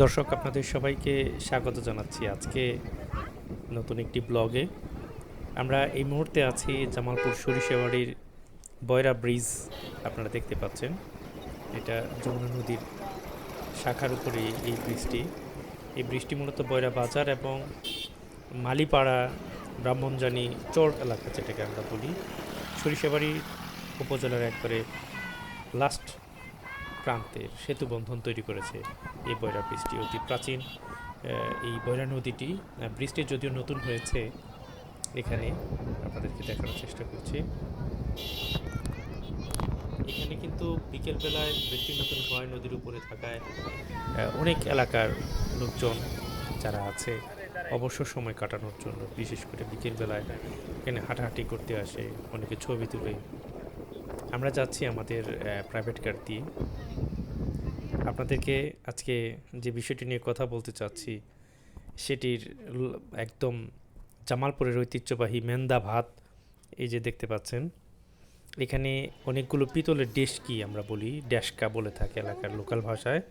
দর্শক আপনাদের সবাইকে স্বাগত জানাচ্ছি আজকে নতুন একটি ব্লগে। আমরা এই মুহূর্তে আছি জামালপুর সরিষাবাড়ির বয়রা ব্রিজ। আপনারা দেখতে পাচ্ছেন এটা যমুনা নদীর শাখার উপরে এই ব্রিজটি। এই ব্রিজটি মূলত বয়রা বাজার এবং মালিপাড়া ব্রাহ্মণজানি চর এলাকা যেটাকে আমরা বলি, সরিষাবাড়ি উপজেলার একবারে লাস্ট প্রান্তের সেতু বন্ধন তৈরি করেছে এই বয়রা ব্রিজটি। অতি প্রাচীন এই বয়রা নদীটি, ব্রিজটি যদিও নতুন হয়েছে, এখানে আপনাদেরকে দেখানোর চেষ্টা করছি। এখানে কিন্তু বিকেলবেলায় বৃষ্টি নতুন হয় নদীর উপরে থাকায় অনেক এলাকার লোকজন যারা আছে অবসর সময় কাটানোর জন্য বিশেষ করে বিকেলবেলায় এখানে হাঁটাহাঁটি করতে আসে, অনেকে ছবি তুলে। আমরা যাচ্ছি আমাদের প্রাইভেট কার দিয়ে। আপনাদেরকে আজকে যে বিষয়টি নিয়ে কথা বলতে চাচ্ছি সেটির একদম জামালপুরের ঐতিহ্যবাহী মেন্দা ভাত। এই যে দেখতে পাচ্ছেন এখানে অনেকগুলো পিতলের ডেস্কি আমরা বলি, ড্যাশকা বলে থাকে এলাকার লোকাল ভাষায়।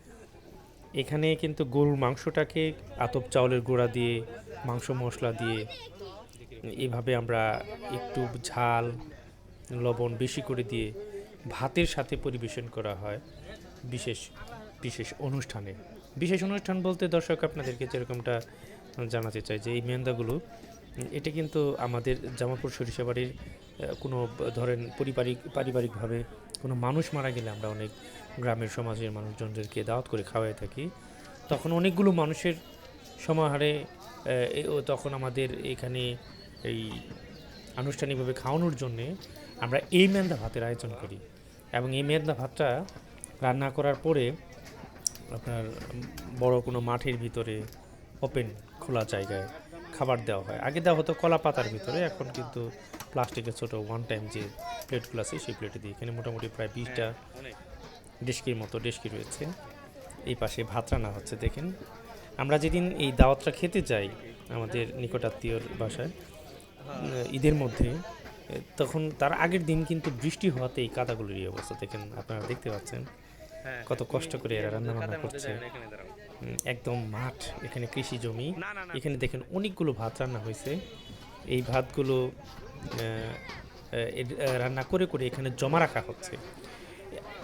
এখানে কিন্তু গরুর মাংসটাকে আতপ চাউলের গুঁড়া দিয়ে, মাংস মশলা দিয়ে এভাবে আমরা একটু ঝাল লবণ বেশি করে দিয়ে ভাতের সাথে পরিবেশন করা হয় বিশেষ বিশেষ অনুষ্ঠানে। বিশেষ অনুষ্ঠান বলতে দর্শক আপনাদেরকে যেরকমটা জানাতে চাই যে এই মেন্দাগুলো, এটা কিন্তু আমাদের জামালপুর সরিষাবাড়ির কোনো ধরেন পারিবারিকভাবে কোনো মানুষ মারা গেলে আমরা অনেক গ্রামের সমাজের মানুষজনদেরকে দাওয়াত করে খাওয়াই থাকি। তখন অনেকগুলো মানুষের সমাহারে তখন আমাদের এখানে এই আনুষ্ঠানিকভাবে খাওয়ানোর জন্যে আমরা এই মেন্দা ভাতের আয়োজন করি। এবং এই মেন্দা ভাতটা রান্না করার পরে আপনার বড় কোনো মাঠের ভিতরে ওপেন খোলা জায়গায় খাবার দেওয়া হয়। আগে দেওয়া হতো কলা পাতার ভিতরে, এখন কিন্তু প্লাস্টিকের ছোটো ওয়ান টাইম যে প্লেটগুলো আছে সেই প্লেটে দিই। এখানে মোটামুটি প্রায় 20টা ডেস্কির মতো ডেস্কি রয়েছে। এই পাশে ভাত রান্না হচ্ছে দেখেন। আমরা যেদিন এই দাওয়াতটা খেতে যাই আমাদের নিকটাত্মীয়র বাসায় ঈদের মধ্যে, তখন তার আগের দিন কিন্তু বৃষ্টি হওয়াতে এই কাদাগুলোর এই অবস্থা দেখেন, আপনারা দেখতে পাচ্ছেন কত কষ্ট করে এরা রান্না বান্না করছে। একদম মাঠ, এখানে কৃষি জমি, এখানে দেখেন অনেকগুলো ভাত রান্না হয়েছে। এই ভাতগুলো রান্না করে করে এখানে জমা রাখা হচ্ছে।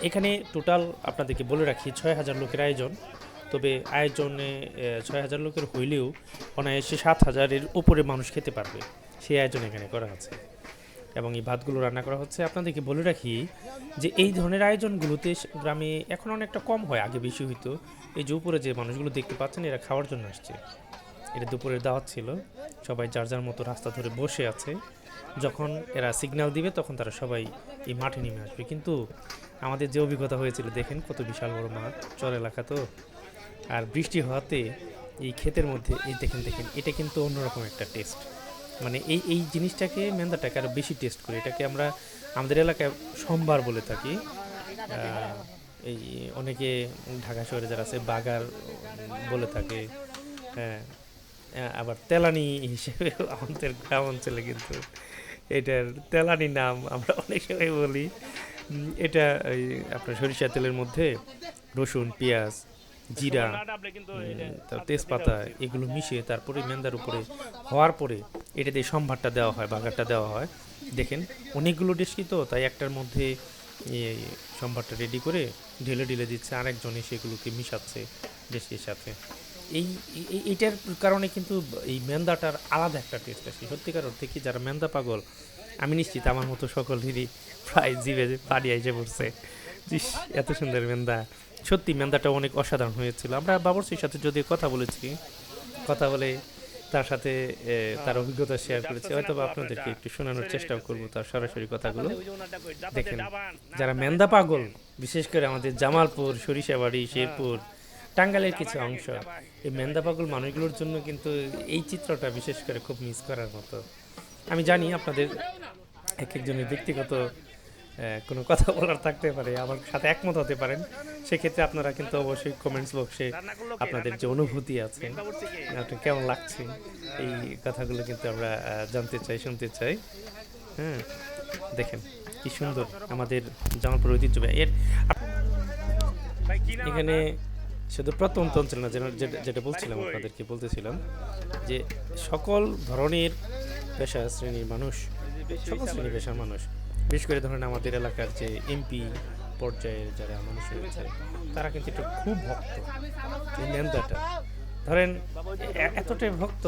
এখানে টোটাল আপনাদেরকে বলে রাখি 6,000 লোকের আয়োজন। তবে আয়োজনে 6,000 লোকের হইলেও অনায়াসে 7,000-এর উপরে মানুষ খেতে পারবে, সেই আয়োজন এখানে করা আছে এবং এই ভাতগুলো রান্না করা হচ্ছে। আপনাদেরকে বলে রাখি যে এই ধরনের আয়োজনগুলোতে গ্রামে এখন অনেকটা কম হয়, আগে বেশি হইতো। এই যে উপরে যে মানুষগুলো দেখতে পাচ্ছেন এরা খাওয়ার জন্য আসছে। এটা দুপুরের দাওয়াত ছিল, সবাই যার যার মতো রাস্তা ধরে বসে আছে। যখন এরা সিগন্যাল দিবে তখন তারা সবাই এই মাঠে নেমে আসবে। কিন্তু আমাদের যে অভিজ্ঞতা হয়েছিল দেখেন, কত বিশাল বড় মাঠ, চর এলাকা তো, আর বৃষ্টি হওয়াতে এই ক্ষেতের মধ্যে এই দেখেন দেখেন এটা কিন্তু অন্যরকম একটা টেস্ট। মানে এই এই জিনিসটাকে মেন্দাটাকে আরও বেশি টেস্ট করি। এটাকে আমরা আমাদের এলাকায় সম্বার বলে থাকি। এই অনেকে ঢাকা শহরে যারা আছে বাগার বলে থাকে। হ্যাঁ, আবার তেলানি হিসেবে আমাদের গ্রাম অঞ্চলে কিন্তু এটার তেলানি নাম আমরা অনেক সময় বলি। এটা এই আপনার সরিষা তেলের মধ্যে রসুন, পেঁয়াজ, জিরা, তেজপাতা এগুলো মিশিয়ে তারপরে মেন্দার উপরে হওয়ার পরে এটা দিয়ে সম্ভারটা দেওয়া হয়, বাগারটা দেওয়া হয়। দেখেন অনেকগুলো ডেস্কি তো, তাই একটার মধ্যে এই সম্ভারটা রেডি করে ঢেলে ঢেলে দিচ্ছে, আরেকজনে সেগুলোকে মিশাচ্ছে ডেস্কির সাথে। এই এইটার কারণে কিন্তু এই মেন্দাটার আলাদা একটা টেস্ট আসে। সত্যিকার অর্থে কি যারা মেন্দা পাগল, আমি নিশ্চিত আমার মতো সকলেরই প্রায় জিভে পানি এসে পড়ছে। এত সুন্দর মেন্দা, সত্যি মেন্দাটা অনেক অসাধারণ হয়েছিল। আমরা বাবরচির সাথে যদি কথা বলেছি, কথা বলে তার সাথে তার অভিজ্ঞতা শেয়ার করেছি, হয়তো আপনাদেরকে একটু শোনানোর চেষ্টাও করবো তার সরাসরি কথাগুলো। দেখেন যারা মেন্দা পাগল, বিশেষ করে আমাদের জামালপুর, সরিষাবাড়ি, শেরপুর, টাঙ্গাইলের কিছু অংশ, এই মেন্দা পাগল মানুষগুলোর জন্য কিন্তু এই চিত্রটা বিশেষ করে খুব মিস করার মতো। আমি জানি আপনাদের এক একজনের ব্যক্তিগত কোনো কথা বলার থাকতে পারে, আমার সাথে একমত হতে পারেন। সেক্ষেত্রে আপনারা কিন্তু অবশ্যই কমেন্টস বক্সে আপনাদের যে অনুভূতি আছে, আপনার কেমন লাগছে এই কথাগুলো কিন্তু আমরা জানতে চাই, শুনতে চাই। হ্যাঁ, দেখেন কি সুন্দর আমাদের জামালপুর ঐতিহ্য। এর এখানে শুধু প্রত্যন্ত অঞ্চল না, যেটা বলছিলাম আপনাদেরকে বলতেছিলাম যে সকল ধরনের পেশা শ্রেণীর মানুষ, সকল শ্রেণীর পেশার মানুষ, বিশেষ করে ধরেন আমাদের এলাকার যে এমপি পর্যায়ের যারা মানুষ রয়েছে তারা কিন্তু এটা খুব ভক্ত এই মেন্দাটা। ধরেন এতটাই ভক্ত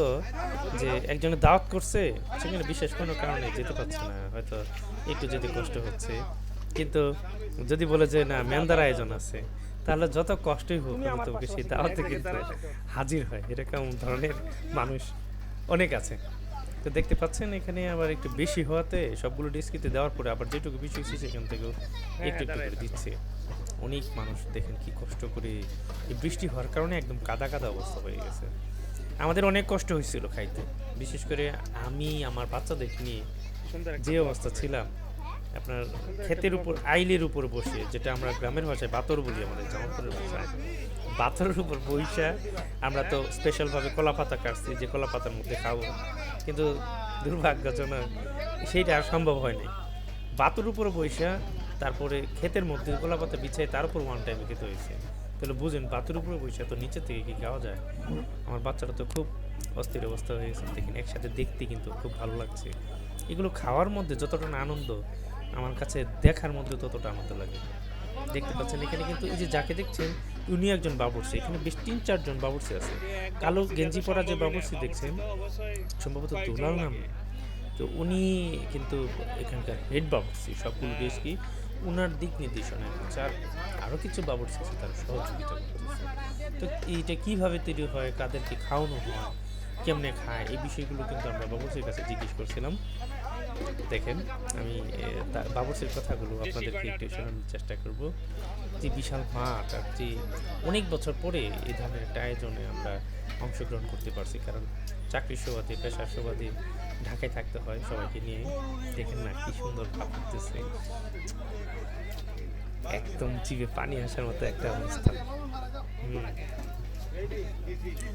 যে একজনের দাওয়াত করছে, সেখানে বিশেষ কোনো কারণে যেতে পারছে না, হয়তো একটু যেতে কষ্ট হচ্ছে, কিন্তু যদি বলে যে না মেন্দার আয়োজন আছে, তাহলে যত কষ্টই হোক তবে সেই দাওয়াতে কিন্তু হাজির হয়। এরকম ধরনের মানুষ অনেক আছে। তো দেখতে পাচ্ছেন এখানে আবার একটু বেশি হওয়াতে সবগুলো ডিস্কিতে দেওয়ার পরে আবার যেটুকু বেশি হচ্ছে সেখান থেকেও একটু একটু করে দিচ্ছে। অনেক মানুষ দেখেন কি কষ্ট করে, এই বৃষ্টি হওয়ার কারণে একদম কাদা কাদা অবস্থা হয়ে গেছে। আমাদের অনেক কষ্ট হয়েছিল খাইতে, বিশেষ করে আমি আমার বাচ্চাদেরকে নিয়ে যে অবস্থা ছিলাম। আপনার ক্ষেতের উপর আইলের উপর বসে, যেটা আমরা গ্রামের ভাষায় বাতর বলি, আমাদের জামালপুরের ভাষায় বাতরের উপর বইসা আমরা তো স্পেশালভাবে কলা পাতা কাটছি যে কলা পাতার মধ্যে খাবো, কিন্তু দুর্ভাগ্যজনক সেইটা আর সম্ভব হয় নাই। বাতর উপর বইসা তারপরে ক্ষেতের মধ্যে কলা পাতা বিছাই তার উপর ওয়ান টাইমে খেতে হয়েছে। তাহলে বুঝেন বাতুর উপরে বসে তো নিচে থেকে কি খাওয়া যায়। আমার বাচ্চারা তো খুব অস্থির অবস্থা হয়ে গেছে দেখেন, একসাথে দেখতে কিন্তু খুব ভালো লাগছে। এগুলো খাওয়ার মধ্যে যতটা না আনন্দ, আমার কাছে দেখার মধ্যে ততটা আনন্দ লাগে। দেখতে পাচ্ছেন এখানে কিন্তু এই যে যাকে দেখছেন উনি একজন বাবুর্চি, এখানে বেশ ৩-৪ জন বাবুর্চি আছে। কালো গেঞ্জি পরা যে বাবুর্চি দেখছেন সম্ভবত দুলাল নামে, তো উনি কিন্তু এখানকার হেড বাবুর্চি, সবগুলো বেশ কি ওনার দিক নির্দেশনা হচ্ছে। আর আরও কিছু বাবুর্চি আছে তারা সহযোগিতা করতেছে। তো এইটা কীভাবে তৈরি হয়, কাদেরকে খাওয়ানো হয়, কেমনে খায়, এই বিষয়গুলো কিন্তু আমরা বাবুর্চির কাছে জিজ্ঞেস করছিলাম। দেখেন আমি বাবুর্চির কথাগুলো আপনাদেরকে একটু শোনানোর চেষ্টা করব। যে বিশাল মাঠ আর যে অনেক বছর পরে এই ধরনের একটা আয়োজনে আমরা অংশগ্রহণ করতে পারছি, কারণ চাকরির সুবাদে পেশার সুবাদে ঢাকায় থাকতে হয় সবাইকে নিয়ে। দেখেন না কি সুন্দর ভাব করতেছে, একদম জিভে পানি আসার মতো একটা অবস্থা।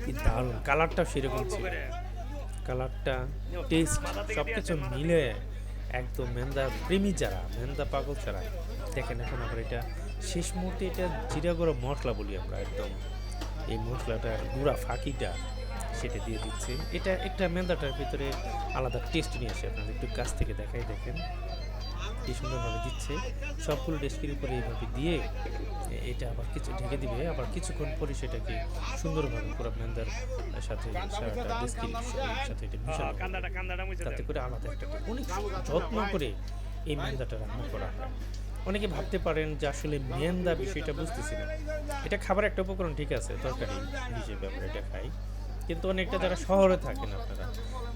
কি দারুণ, কালারটাও সেরকম ছিল, কালারটা টেস্ট সব কিছু মিলে একদম মেন্দা প্রেমী যারা, মেন্দা পাগল ছাড়া। দেখেন এখন আবার এটা শেষ মুহূর্তে এটা জিরা গুঁড়ো মশলা বলি আমরা, একদম এই মশলাটার গুঁড়া ফাঁকিটা সেটা দিয়ে দিচ্ছে। এটা একটা মেন্দাটার ভিতরে আলাদা টেস্ট নিয়ে আসে। আপনাদের একটু কাছ থেকে দেখাই, দেখেন কি সুন্দরভাবে দিচ্ছে। সবগুলো ডেস্কের উপরে এইভাবে দিয়ে এটা আবার কিছু ঢেকে দিবে, আবার কিছুক্ষণ পরে সেটাকে সুন্দরভাবে পুরো মেন্দার সাথে সারাটা ডেস্কের সাথে এটা মিশানো, তাতে করে আলাদা একটা অনেক যত্ন করে এই মেন্দাটা রান্না করা হয়। অনেকে ভাবতে পারেন যে আসলে মেন্দা বিষয়টা বুঝতেছি না, এটা খাবার একটা উপকরণ ঠিক আছে, তরকারি হিসেবে আমরা এটা খাই, কিন্তু অনেকটা যারা শহরে থাকেন আপনারা,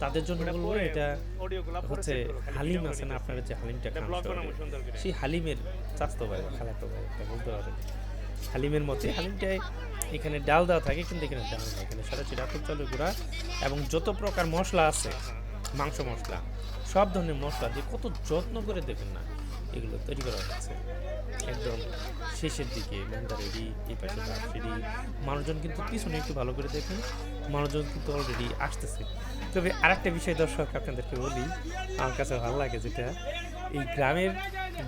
তাদের জন্য বলবো এটা হচ্ছে হালিম আছে না, আপনারা যে হালিমটা খান শহরে, সেই হালিমের চাস্তো ভাই খালাতো ভাই একটা বলতে পারেন। হালিমের মধ্যে হালিমটায় এখানে ডাল দেওয়া থাকে, কিন্তু এখানে ডাল নেই, এখানে সারাচি রাতের চালের গুঁড়া এবং যত প্রকার মশলা আছে, মাংস মশলা, সব ধরনের মশলা দিয়ে কত যত্ন করে দেখেন না এগুলো তৈরি করা হচ্ছে। একদম শেষের দিকে মেন্দা রেডি, এই পাশে রেডি, মানুষজন কিন্তু পিছনে একটু ভালো করে দেখেন, মানুষজন কিন্তু অলরেডি আসতেছে। তবে আরেকটা বিষয় দর্শক আপনাদেরকে বলি, আমার কাছে ভালো লাগে, যেটা এই গ্রামের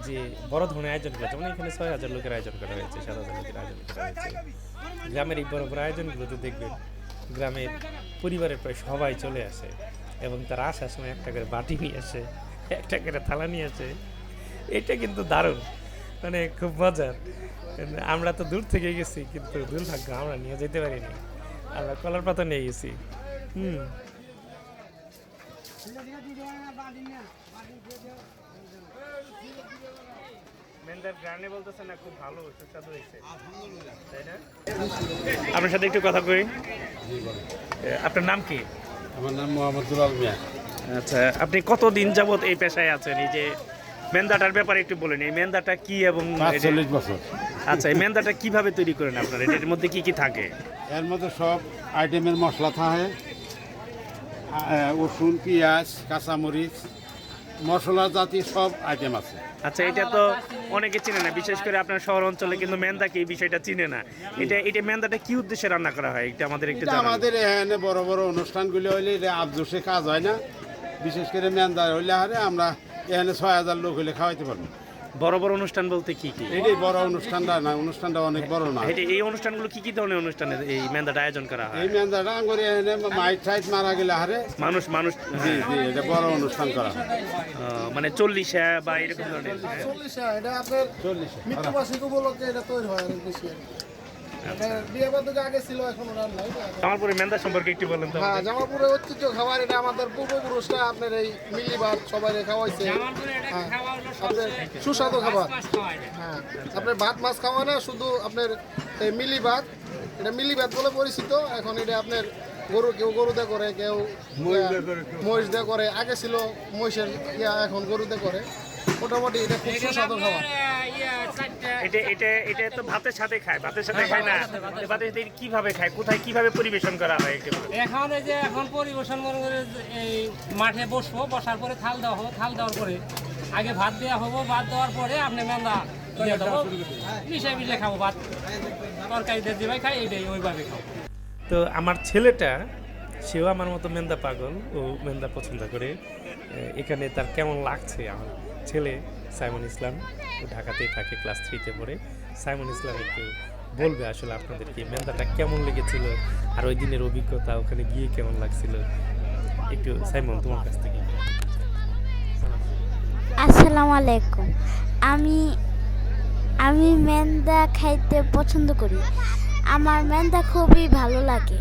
যে বড় ধরনের আয়োজন করা, যেমন এখানে ৬,০০০ লোকের আয়োজন করা হয়েছে, ৭,০০০ লোকের আয়োজন করা হয়েছে। গ্রামের এই বড় বড় আয়োজনগুলোতে দেখবেন গ্রামের পরিবারের প্রায় সবাই চলে আসে এবং তারা আসার সময় একটা করে বাটি নিয়ে আসে, একটা করে থালা নিয়ে আসে। এটা কিন্তু দারুণ, মানে খুব মজার। আমরা তো দূর থেকে গেছি, কিন্তু দুর্ভাগ্য আমরা নিয়ে যেতে পারিনি, আমরা কলার পাতা নিয়ে গেছি। আপনার সাথে একটু কথা কই, আপনার নাম কি? আমার নাম মোহাম্মদ দুলাল মিয়া। আচ্ছা, আপনি কতদিন যাবত এই পেশায় আছেন? এই যে মেন্দাটার ব্যাপারে একটু বলেন, এই মেন্দাটা কি এবং ৪৫ বছর। আচ্ছা, এই মেন্দাটা কিভাবে তৈরি করেন আপনারা? এর মধ্যে কি কি থাকে? এর মধ্যে সব আইটেমের মশলা থাকে, রসুন, পেঁয়াজ, কাঁচামরিচ, মশলা জাতীয় সব আইটেম আছে। আচ্ছা, এটা তো অনেকে চিনে না, বিশেষ করে আপনার শহর অঞ্চলে কিন্তু মেন্দাকে এই বিষয়টা চিনে না। এটা মেন্দাটা কি উদ্দেশ্যে রান্না করা হয়, এটা আমাদের একটু জানান। আমাদের এখানে বড় বড় অনুষ্ঠানগুলি হইলে এটা আবজোসে কাজ হয় না, বিশেষ করে মেন্দা হইলে হারে আমরা এখানে ৬,০০০ লোক হইলে খাওয়াইতে পারবো। বড় বড় অনুষ্ঠান বলতে কি কি? এটাই বড় অনুষ্ঠানটা না, অনুষ্ঠানটা অনেক বড় না। এই অনুষ্ঠানগুলো কি কি ধরনের অনুষ্ঠানে এই মেন্দাটা আয়োজন করা হয়? এই মেন্দাটা করে এনে মাইক টাইট মারা গেলে হারে মানুষ মানুষ জি জি এটা বড় অনুষ্ঠান করা হয়। মানে 40 বা এরকম ধরনের। 40 এটা আপনার 40 মৃত্যুবার্ষিকী উপলক্ষে এটা তৈরি হয় অনেক বেশি। এটা বিয়ে বাদকে আগে ছিল, এখন ওরা নাই। জামালপুরে মেন্দা সম্পর্কে একটু বলেন তো। হ্যাঁ, জামালপুরের ঐতিহ্য খাবার এটা আমাদের পূর্বপুরুষরা আপনার এই মিলি ভাত সবাই খাওয়াইছে। হ্যাঁ, আপনার সুস্বাদু খাবার। হ্যাঁ, আপনার ভাত মাছ খাওয়া না, শুধু আপনার এই মিলি ভাত, এটা মিলি ভাত বলে পরিচিত। এখন এটা আপনার কেউ গরুতে করে, কেউ মহিষ দিয়ে করে। আগে ছিল মহিষের এখন গরুতে করে। মোটামুটি এটা খুব সুস্বাদু খাবার। এটা তো ভাতের সাথে খায়, ভাতের সাথে খায় না, ভাতের সাথে কিভাবে খায়, কোথায় কিভাবে পরিবেশন করা হয় একটু বলুন। এখন পরিবেশন মনে করে এই মাঠে বসবো, বসার পরে থাল দেওয়া হবে, থাল দেওয়ার পরে আগে ভাত দেওয়া হবো, ভাত দেওয়ার পরে আপনি মেন্দা দিয়ে দেবো, মিশে খাবো। ভাত তরকারিতে দিবাই খাই, এইটাই ওইভাবে খাবো। তো আমার ছেলেটা, সেও আমার মতো মেন্দা পাগল, ও মেন্দা পছন্দ করে। এখানে তার কেমন লাগছে, আমার ছেলে সাইমন ইসলাম, ও ঢাকাতেই থাকে, ক্লাস 3-তে পড়ে। সাইমন ইসলাম একটু বলবে আসলে আপনাদেরকে মেন্দাটা কেমন লেগেছিল, আর ওই দিনের অভিজ্ঞতা, ওখানে গিয়ে কেমন লাগছিল। একটু সাইমন, তোমার কাছ থেকে। আসসালামু আলাইকুম। আমি মেন্দা খাইতে পছন্দ করি। আমার মেন্দা খুবই ভালো লাগে।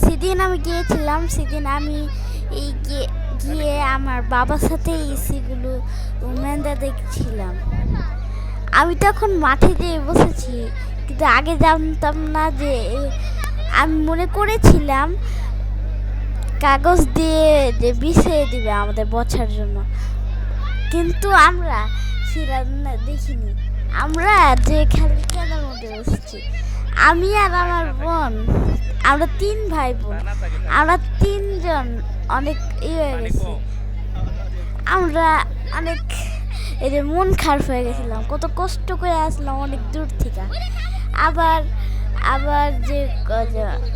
সেদিন আমি গিয়েছিলাম, সেদিন আমি গিয়ে আমার বাবার সাথে সেগুলো মেন্দা দেখছিলাম। আমি তখন মাঠে যেয়ে বসেছি, কিন্তু আগে জানতাম না যে, আমি মনে করেছিলাম কাগজ দিয়ে যে বিছিয়ে দিবে আমাদের বছার জন্য, কিন্তু আমরা সেটা দেখিনি। আমরা যে খালি কেনার মধ্যে বসেছি, আমি আর আমার বোন, আমরা 3 ভাই বোন, আমরা 3 জন অনেক হয়ে গেছি। আমরা অনেক মন খারাপ হয়ে গেছিলাম, কত কষ্ট করে আসলাম অনেক দূর থেকে। আবার যে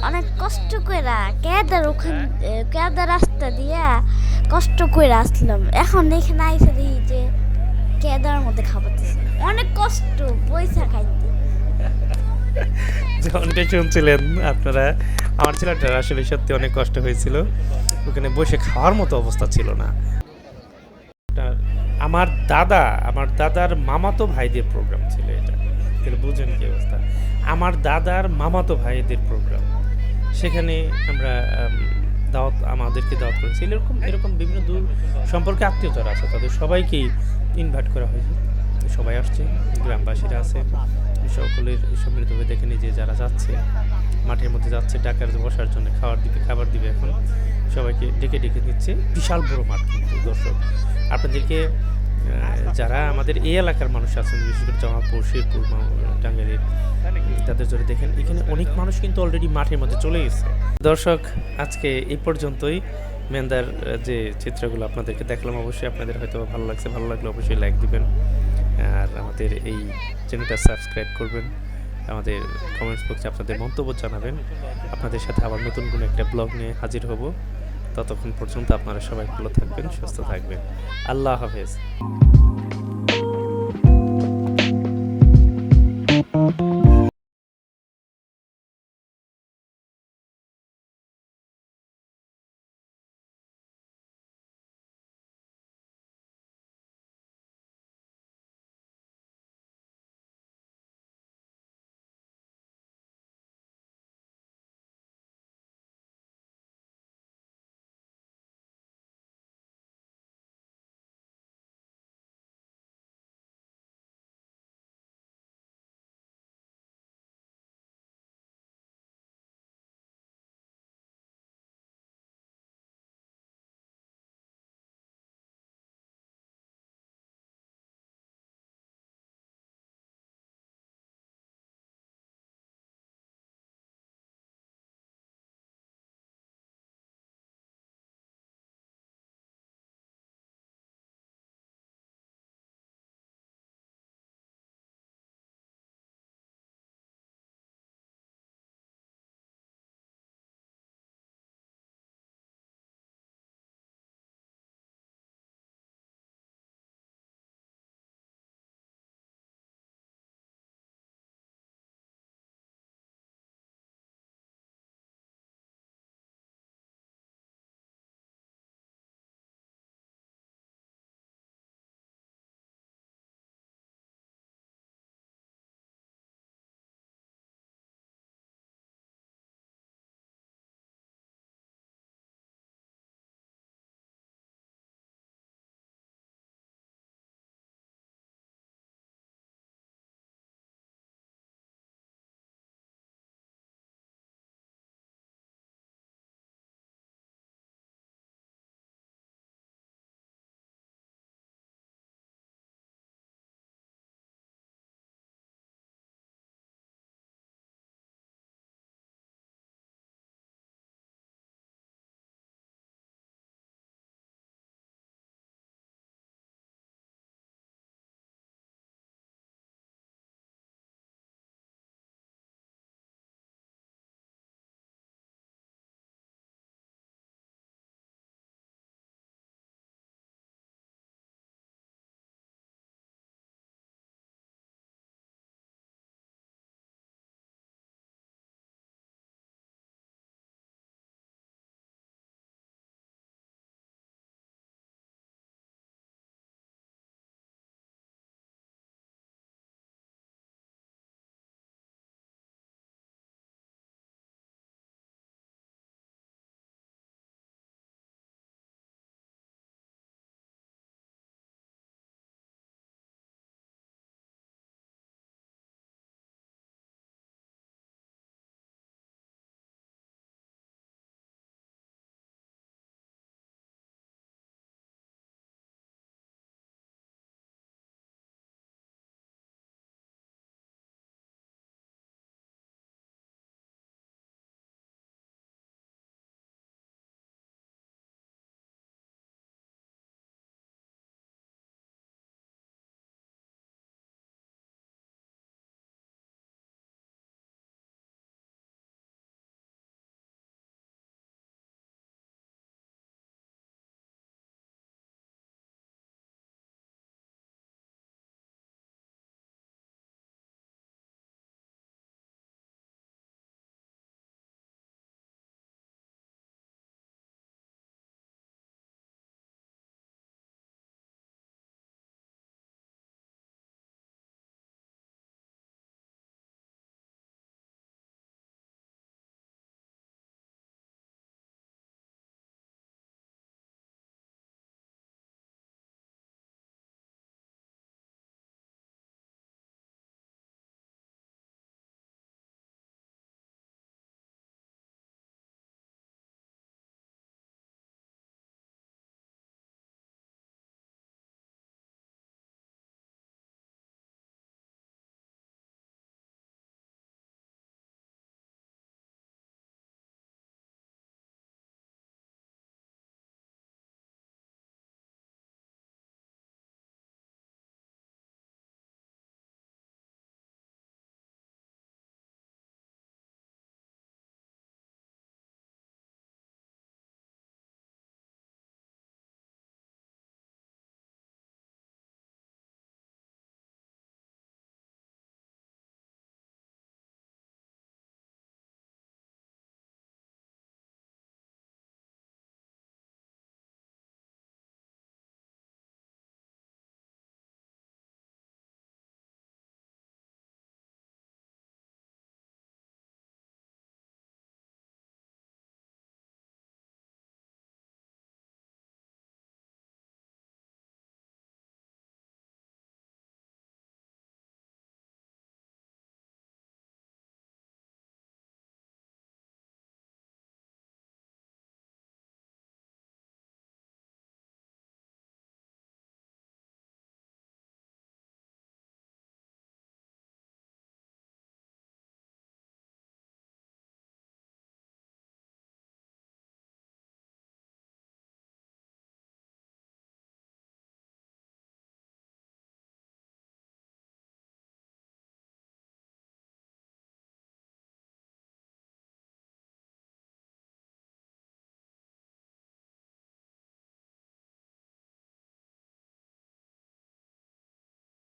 অনেক কষ্ট করে কেদার রাস্তা দিয়ে কষ্ট করে আসলাম। এখন এখানে আইসা দেখি যে কেদার মধ্যে খাবারতেছে, অনেক কষ্ট পয়সা খাইতে। যেমনটা শুনছিলেন আপনারা, আমার ছেলেটার আসলে সত্যি অনেক কষ্ট হয়েছিল, ওখানে বসে খাওয়ার মতো অবস্থা ছিল না। আমার দাদার মামাতো ভাইদের প্রোগ্রাম ছিল এটা, তাহলে বুঝেন কি অবস্থা। আমার দাদার মামাতো ভাইদের প্রোগ্রাম, সেখানে আমরা আমাদেরকে দাওয়াত করেছি। এরকম বিভিন্ন দূর সম্পর্কে আত্মীয়তারা আছে, তাদের সবাইকেই ইনভাইট করা হয়েছে। সবাই আসছে, গ্রামবাসীরা আছে, সকলের সম্মিলিতভাবে দেখে নিয়ে যে যারা যাচ্ছে, মাঠের মধ্যে যাচ্ছে টাকার বসার জন্য, খাবার দিবে এখন সবাইকে ডেকে নিচ্ছে। বিশাল বড় মাঠ কিন্তু দর্শক, আপনাদেরকে যারা আমাদের এই এলাকার মানুষ আছেন, বিশেষ করে জামালপুর, শেরপুর, টাঙ্গাইলের, তাদের জন্য দেখেন এখানে অনেক মানুষ কিন্তু অলরেডি মাঠের মধ্যে চলে গেছে। দর্শক, আজকে এই পর্যন্তই। মেন্দার যে চিত্রগুলো আপনাদেরকে দেখলাম, অবশ্যই আপনাদের হয়তো ভালো লাগছে। ভালো লাগলে অবশ্যই লাইক দিবেন, আর আমাদের এই চ্যানেলটা সাবস্ক্রাইব করবেন। আমাদের কমেন্টস বক্সে আপনাদের মন্তব্য জানাবেন। আপনাদের সাথে আবার নতুন কোনো একটা ব্লগ নিয়ে হাজির হব। ততক্ষণ পর্যন্ত আপনারা সবাই ভালো থাকবেন, সুস্থ থাকবেন। আল্লাহ হাফেজ।